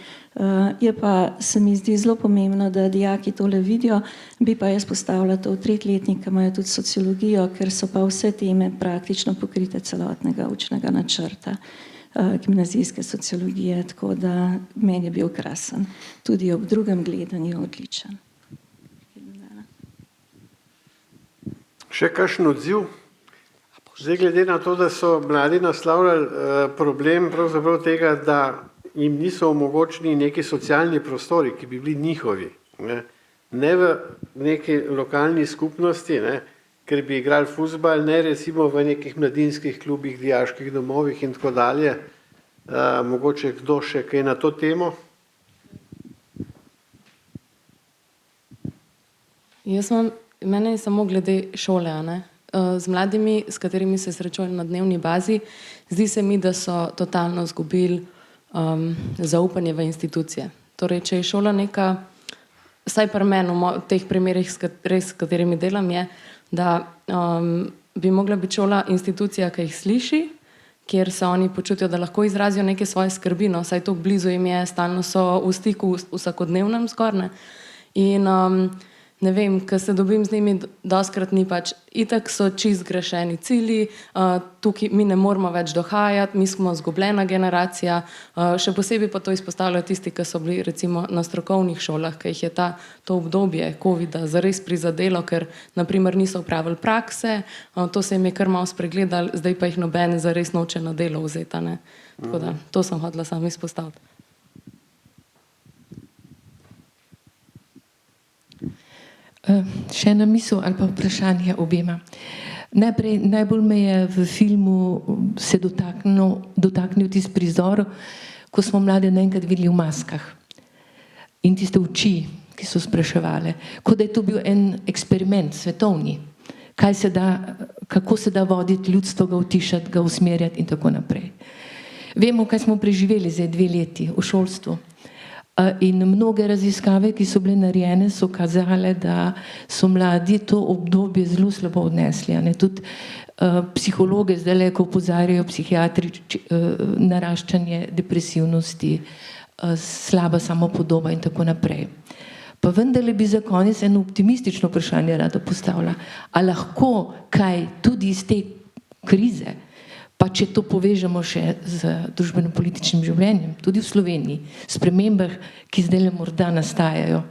Je pa, se mi zdi zelo pomembno, da dijaki tole vidijo, bi pa jaz postavila to v 3. letnik, ki imajo tudi sociologijo, ker so pa vse teme praktično pokrite celotnega učnega načrta gimnazijske sociologije, tako da meni je bil krasen. Tudi ob drugem gledanju odličen. Še kakšen odziv? Zdaj, glede na to, da so mladi naslavljali problem pravzaprav tega, da jim niso omogočeni neki socialni prostori, ki bi bili njihovi, ne v neki lokalni skupnosti, ne, ker bi igrali fuzbal, ne recimo v nekih mladinskih klubih, dijaških domovih in tako dalje. Mogoče kdo še kaj na to temo? Mene je samo glede šole, ne? Z mladimi, s katerimi se srečujem na dnevni bazi, zdi se mi, da so totalno izgubili zaupanje v institucije. Torej, če je šola neka, vsaj pri meni v teh primerih, s katerimi delam, je, da bi mogla biti šola institucija, ki jih sliši, kjer se oni počutijo, da lahko izrazijo neke svoje skrbi, no, saj tako blizu jim je, stalno so v stiku vsakodnevnem skoraj. In ne vem, ko se dobim z njimi, doskrat ni pač, itak so čist zgrešeni cilji, tukaj mi ne moramo več dohajati, mi smo izgubljena generacija, še posebej pa to izpostavljajo tisti, ki so bili recimo na strokovnih šolah, ki jih je to obdobje COVID-a zares prizadelo, ker naprimer niso opravili prakse, to se jim je kar malo spregledalo, zdaj pa jih noben zares noče na delo vzeti, ne. Tako da, to sem hotela samo izpostaviti. Še ena misel ali pa vprašanje obema. Najprej, najbolj me je v filmu se dotaknil tisti prizor, ko smo mlade naenkrat videli v maskah. In tiste oči, ki so spraševale. Kot da je to bil en eksperiment svetovni. Kako se da voditi ljudstvo, ga utišati, ga usmerjati in tako naprej. Vemo, kaj smo preživeli zdaj 2 leti v šolstvu. In mnoge raziskave, ki so bile narejene, so kazale, da so mladi to obdobje zelo slabo odnesli. Tudi psihologe zdaj, ko opozarjajo psihiatri, naraščanje depresivnosti, slaba samopodoba in tako naprej. Pa vendarle bi za konec eno optimistično vprašanje rada postavila. A lahko kaj tudi iz te krize, pa če to povežemo še z družbeno-političnim življenjem, tudi v Sloveniji, spremembah, ki zdaj morda nastajajo,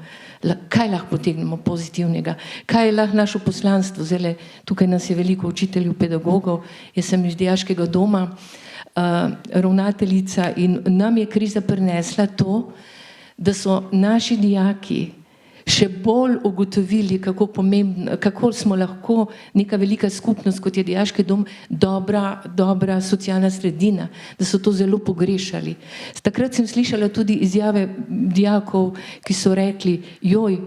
kaj lahko potegnemo pozitivnega, kaj je lahko naše poslanstvo, zdaj tukaj nas je veliko učiteljev, pedagogov, jaz sem iz dijaškega doma, ravnateljica in nam je kriza prinesla to, da so naši dijaki še bolj ugotovili, kako smo lahko neka velika skupnost, kot je dijaški dom, dobra socialna sredina, da so to zelo pogrešali. Takrat sem slišala tudi izjave dijakov, ki so rekli, joj,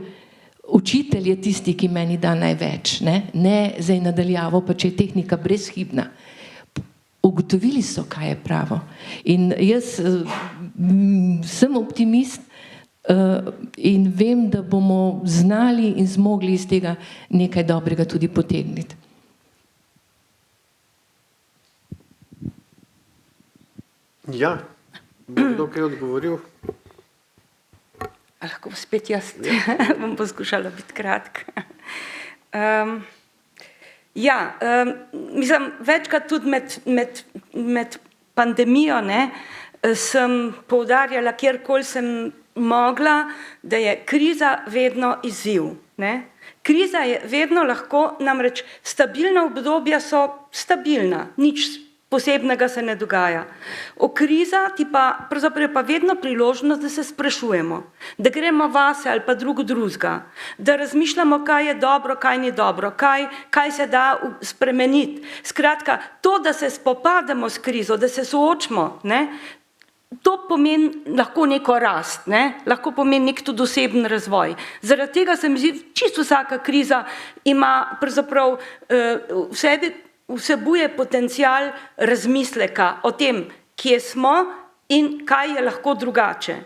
učitelj je tisti, ki meni da največ, ne zdaj nadaljavo, pa če je tehnika brezhibna. Ugotovili so, kaj je pravo. In jaz sem optimist, in vem, da bomo znali in zmogli iz tega nekaj dobrega tudi potegniti. Ja, bo kdo kaj odgovoril? Lahko spet jaz bom poskušala biti kratka. Mislim, večkrat tudi med pandemijo sem poudarjala, kjerkoli sem mogla, da je kriza vedno izziv. Kriza je vedno lahko, namreč stabilna obdobja so stabilna, nič posebnega se ne dogaja. Kriza ti pa pravzaprav pa vedno priložnost, da se sprašujemo, da gremo vase ali pa drugega, da razmišljamo, kaj je dobro, kaj ni dobro, kaj se da spremeniti. Skratka, to, da se spopademo s krizo, da se soočimo, to pomeni lahko neko rast, lahko pomeni nek tudi oseben razvoj. Zaradi tega se mi zdi, čisto vsaka kriza ima pravzaprav v sebi vsebuje potencial razmisleka o tem, kje smo in kaj je lahko drugače.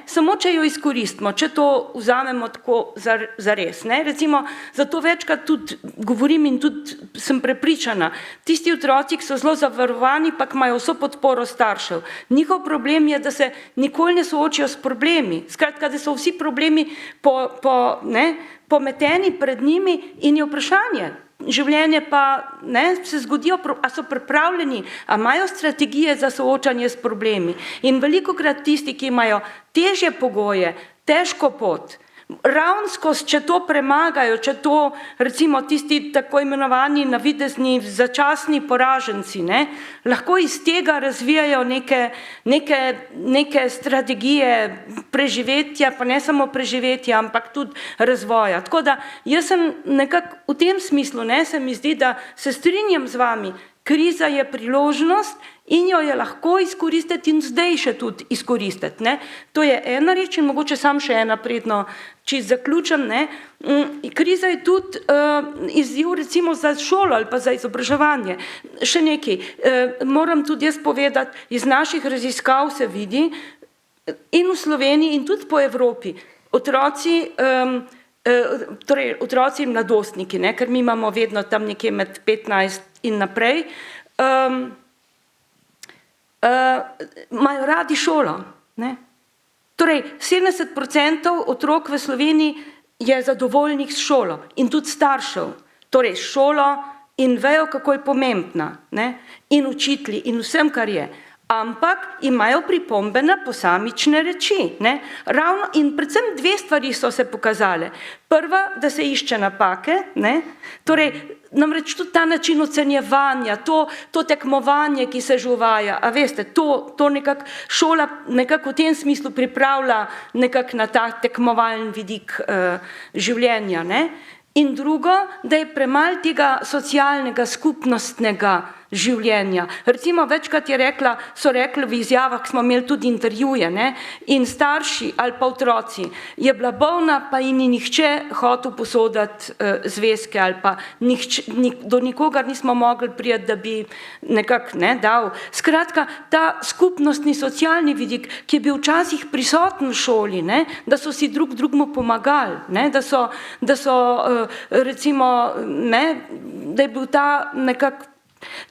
Samo če jo izkoristimo, če to vzamemo tako zares. Recimo, zato večkrat tudi govorim in tudi sem prepričana, tisti otroci, ki so zelo zavarovani, pa imajo vso podporo staršev. Njihov problem je, da se nikoli ne soočijo s problemi. Skratka, da so vsi problemi pometeni pred njimi in je vprašanje. Življenje pa se zgodijo, a so pripravljeni, a imajo strategije za soočanje s problemi. In velikokrat tisti, ki imajo težje pogoje, težko pot, ravno skozi, če to premagajo, če to recimo tisti tako imenovani navidezni začasni poraženci, lahko iz tega razvijajo neke strategije preživetja, pa ne samo preživetja, ampak tudi razvoja. Tako da jaz sem nekako v tem smislu, se mi zdi, da se strinjam z vami, kriza je priložnost in jo je lahko izkoristiti in zdaj še tudi izkoristiti. To je ena reč in mogoče sam še ena predno, če zaključim. Kriza je tudi izziv recimo za šolo ali pa za izobraževanje. Še nekaj, moram tudi jaz povedati, iz naših raziskav se vidi in v Sloveniji in tudi po Evropi, otroci in mladostniki, ker mi imamo vedno tam nekje med 15 in naprej, imajo radi šolo. Ne? Torej, 70% otrok v Sloveniji je zadovoljnih s šolo in tudi staršev. Torej, šolo in vejo, kako je pomembna, ne? In učitelji in vsem, kar je. Ampak imajo pripombe na posamične reči. Ne? Ravno in predvsem dve stvari so se pokazale. Prva, da se išče napake, ne? Torej, namreč tudi ta način ocenjevanja, to tekmovanje, ki se že uvaja, a veste, to nekako šola nekako v tem smislu pripravlja nekako na ta tekmovalni vidik življenja. Ne? In drugo, da je premalo tega socialnega, skupnostnega življenja. Recimo večkrat so rekli v izjavah, smo imeli tudi intervjuje, ne? In starši ali pa otroci, je bila bolna, pa ji ni nihče hotel posoditi zvezke ali pa do nikogar nismo mogli priti, da bi nekako dal. Skratka, ta skupnostni socialni vidik, ki je bil včasih prisoten v šoli, ne? Da so si drugmu pomagali, ne? Da so recimo, ne? Da je bil ta nekako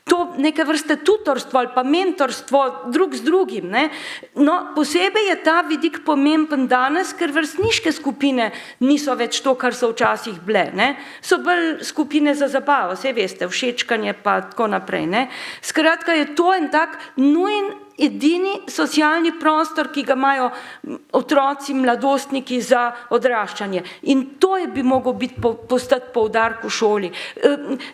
to neke vrste tutorstvo ali pa mentorstvo drug z drugim. Ne? No, posebej je ta vidik pomemben danes, ker vrstniške skupine niso več to, kar so včasih bile. Ne? So bolj skupine za zabavo, saj veste, všečkanje pa tako naprej. Ne? Skratka, je to en tak nujen edini socialni prostor, ki ga imajo otroci, mladostniki za odraščanje. In to bi mogel postati poudarek v šoli.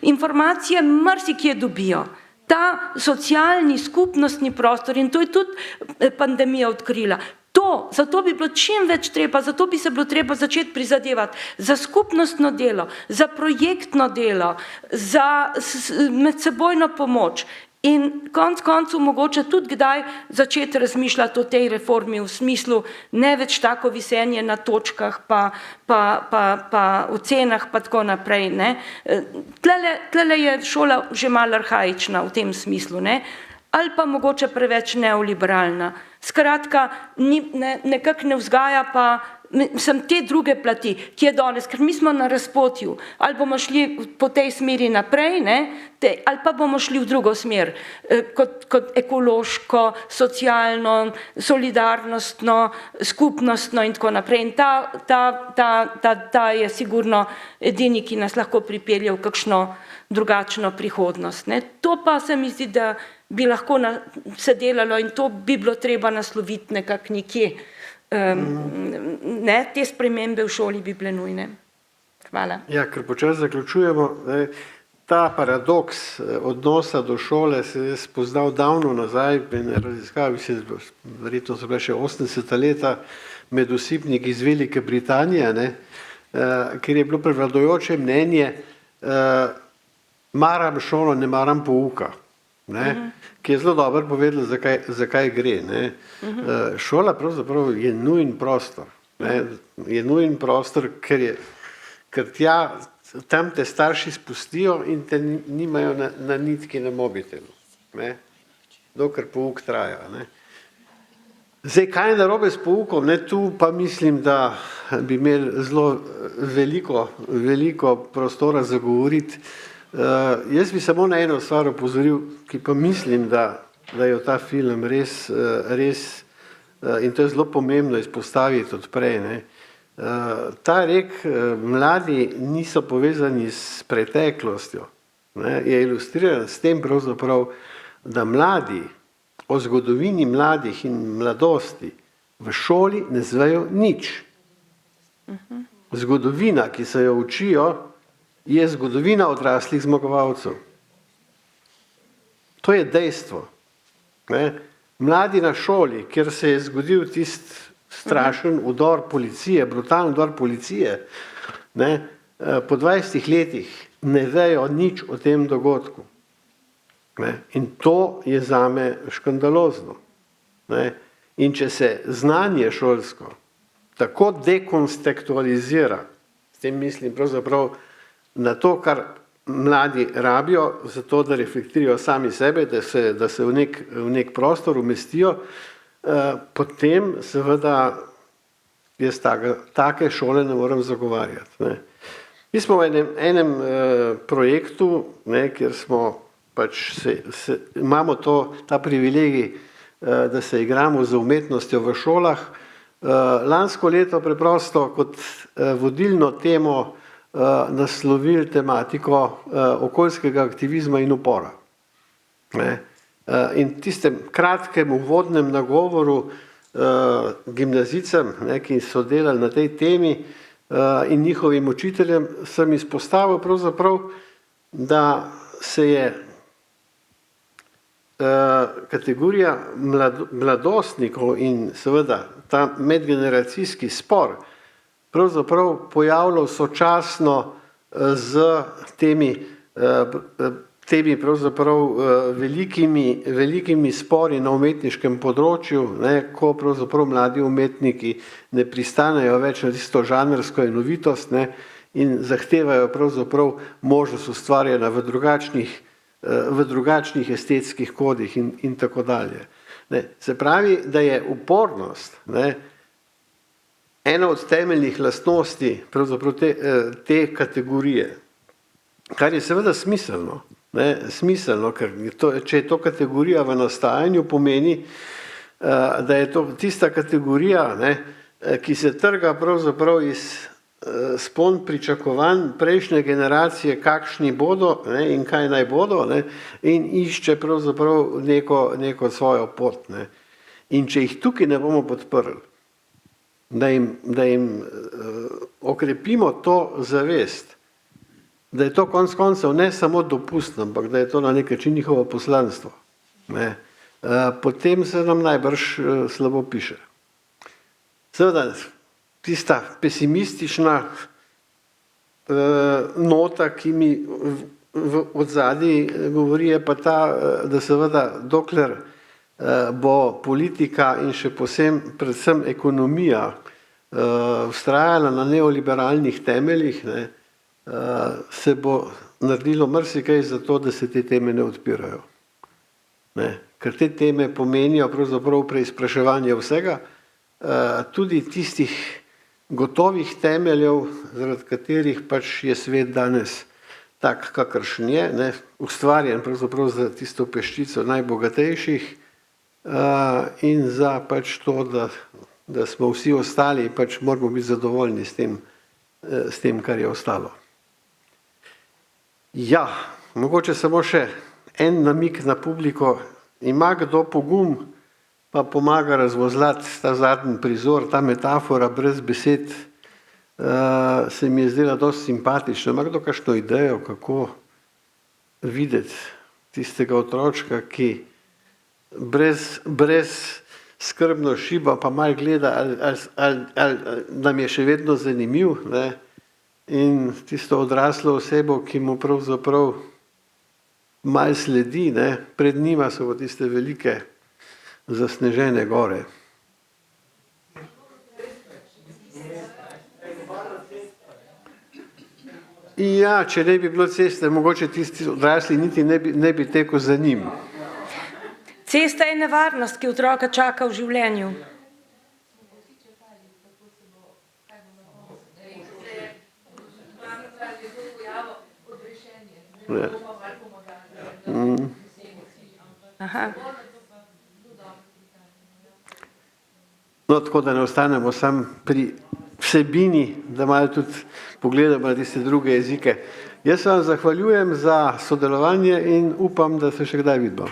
Informacije marsikje dobijo. Ta socialni, skupnostni prostor, in to je tudi pandemija odkrila. Zato bi bilo čim več treba, zato bi se bilo treba začeti prizadevati za skupnostno delo, za projektno delo, za medsebojno pomoč. In koncu mogoče tudi kdaj začeti razmišljati o tej reformi v smislu ne več tako visenje na točkah pa ocenah pa tako naprej. Ne. Tlele je šola že malo arhaična v tem smislu, ne. Ali pa mogoče preveč neoliberalna. Skratka, nekako ne vzgaja pa sem te druge plati, ki je danes, ker mi smo na razpotju, ali bomo šli po tej smeri naprej, ne, ali pa bomo šli v drugo smer, kot ekološko, socialno, solidarnostno, skupnostno in tako naprej. In ta je sigurno edini, ki nas lahko pripelje v kakšno drugačno prihodnost. Ne. To pa se mi zdi, da bi lahko se delalo in to bi bilo treba nasloviti nekako nekje. Te spremembe v šoli bi bile nujne. Hvala. Ja, ker počasi zaključujemo, ta paradoks odnosa do šole se je spoznal davno nazaj, in raziskavi verjetno so bile še 80. leta med osipniki iz Velike Britanije, ne, ker je bilo prevladujoče mnenje, maram šolo, ne maram pouka. Ne, ki je zelo dobro povedal, zakaj gre. Ne. Šola pravzaprav je nujen prostor. Ne. Je nujen prostor, ker tam te starši spustijo in te nimajo na nitki na mobitelu. Ne. Dokler pouk traja. Ne. Zdaj, kaj je narobe s poukom? Ne, tu pa mislim, da bi imeli zelo veliko prostora za govoriti. Jaz bi samo na eno stvar opozoril, ki pa mislim, da je ta film res, in to je zelo pomembno izpostaviti odprej. Ne. Ta rek, mladi niso povezani s preteklostjo, ne, je ilustriran s tem pravzaprav, da mladi o zgodovini mladih in mladosti v šoli ne zvejo nič. Zgodovina, ki se jo učijo, je zgodovina odraslih zmagovalcev. To je dejstvo. Ne? Mladi na šoli, kjer se je zgodil tist strašen udor policije, brutalen udor policije, ne? Po 20 letih ne vejo nič o tem dogodku. Ne? In to je zame škandalozno. Ne? In če se znanje šolsko tako dekontekstualizira, s tem mislim pravzaprav na to, kar mladi rabijo, zato da reflektirajo sami sebe, da se v nek prostor umestijo, potem seveda jaz take šole ne morem zagovarjati. Ne. Mi smo v enem projektu, ne, kjer smo imamo ta privilegij da se igramo z umetnostjo v šolah. Lansko leto preprosto kot vodilno temo naslovili tematiko okoljskega aktivizma in upora. In tistem kratkem uvodnem nagovoru gimnazicem, ki so delali na tej temi in njihovim učiteljem, sem izpostavil pravzaprav, da se je kategorija mladostnikov in seveda ta medgeneracijski spor pravzaprav pojavljal sočasno z temi pravzaprav velikimi spori na umetniškem področju, ko pravzaprav mladi umetniki ne pristanejo več na tisto žanrsko enovitost in zahtevajo pravzaprav možnost ustvarjanja v drugačnih estetskih kodih in tako dalje. Se pravi, da je upornost ena od temeljnih lastnosti pravzaprav te kategorije, kar je seveda smiselno. Smiselno, ker če je to kategorija v nastajanju, pomeni, da je to tista kategorija, ki se trga pravzaprav iz spon pričakovanj prejšnje generacije, kakšni bodo in kaj naj bodo, in išče pravzaprav neko svojo pot. In če jih tukaj ne bomo podprli, da jim okrepimo to zavest, da je to konec koncev ne samo dopustno, ampak da je to na nek način njihovo poslanstvo, potem se nam najbrž slabo piše. Seveda, tista pesimistična nota, ki mi v odzadnji govori, je pa ta, da seveda dokler bo politika in še predvsem ekonomija vztrajala na neoliberalnih temeljih, se bo naredilo marsikaj za to, da se te teme ne odpirajo. Ker te teme pomenijo pravzaprav preizpraševanje vsega, tudi tistih gotovih temeljev, zaradi katerih pač je svet danes tak, kakršen je, ustvarjen pravzaprav za tisto peščico najbogatejših in za pač to, da smo vsi ostali, pač moramo biti zadovoljni s tem, kar je ostalo. Ja, mogoče samo še en namig na publiko. Ima kdo pogum, pa pomaga razvozlati ta zadnji prizor, ta metafora brez besed, se mi je zdela dosti simpatična. Ima kdo kakšno idejo, kako videti tistega otročka, ki brez skrbno šiba, pa malo gleda, ali nam je še vedno zanimiv, in tisto odraslo osebo, ki mu pravzaprav malo sledi, pred njima so tiste velike zasnežene gore. Ja, če ne bi bilo ceste, mogoče tisti odrasli niti ne bi tekel za njim. Cesta je nevarnost, ki otroka čaka v življenju. Aha. No, tako da ne ostanemo sam pri vsebini, da malo tudi pogledamo na tiste druge jezike. Jaz vam zahvaljujem za sodelovanje in upam, da se še kdaj vidimo.